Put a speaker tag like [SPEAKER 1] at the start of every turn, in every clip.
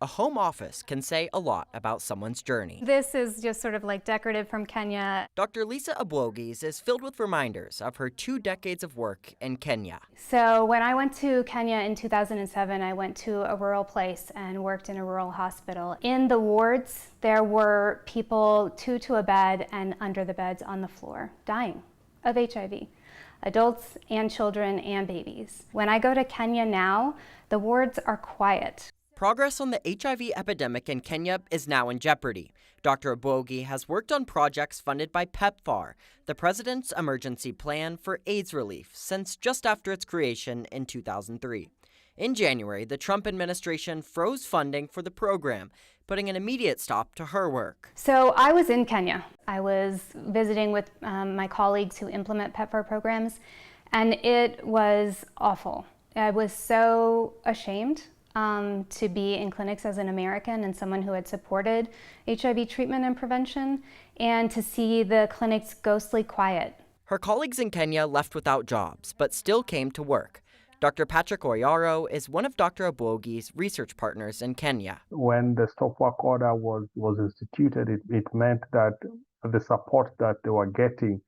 [SPEAKER 1] a home office can say a lot about someone's journey.
[SPEAKER 2] This is just sort of like decorative from Kenya.
[SPEAKER 1] Dr. Lisa Abwogis is filled with reminders of her 2 decades of work in Kenya.
[SPEAKER 2] So when I went to Kenya in 2007, I went to a rural place and worked in a rural hospital. In the wards, there were people 2 to a bed and under the beds on the floor, dying of HIV. Adults and children and babies. When I go to Kenya now, the wards are quiet.
[SPEAKER 1] Progress on the HIV epidemic in Kenya is now in jeopardy. Dr. Abwogi has worked on projects funded by PEPFAR, the President's Emergency Plan for AIDS Relief, since just after its creation in 2003. In January, the Trump administration froze funding for the program, putting an immediate stop to her work.
[SPEAKER 2] So I was in Kenya. I was visiting with my colleagues who implement PEPFAR programs, and it was awful. I was so ashamed to be in clinics as an American and someone who had supported HIV treatment and prevention, and to see the clinics ghostly quiet.
[SPEAKER 1] Her colleagues in Kenya left without jobs, but still came to work. Dr. Patrick Oyaro is one of Dr. Abwogi's research partners in Kenya.
[SPEAKER 3] When the stop work order was instituted, it meant that the support that they were getting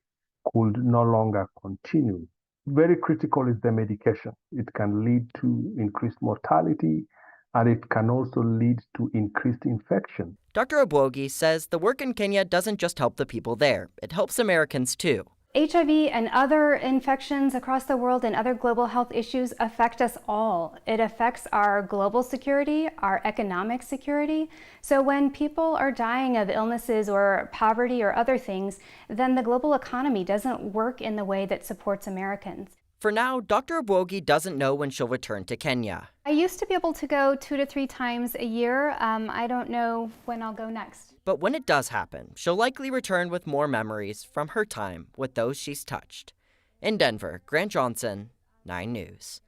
[SPEAKER 3] could no longer continue. Very critical is the medication. It can lead to increased mortality, and it can also lead to increased infection.
[SPEAKER 1] Dr. Abwogi says the work in Kenya doesn't just help the people there, it helps Americans too.
[SPEAKER 2] HIV and other infections across the world and other global health issues affect us all. It affects our global security, our economic security. So when people are dying of illnesses or poverty or other things, then the global economy doesn't work in the way that supports Americans.
[SPEAKER 1] For now, Dr. Abwogi doesn't know when she'll return to Kenya.
[SPEAKER 2] I used to be able to go 2 to 3 times a year. I don't know when I'll go next.
[SPEAKER 1] But when it does happen, she'll likely return with more memories from her time with those she's touched. In Denver, Grant Johnson, 9 News.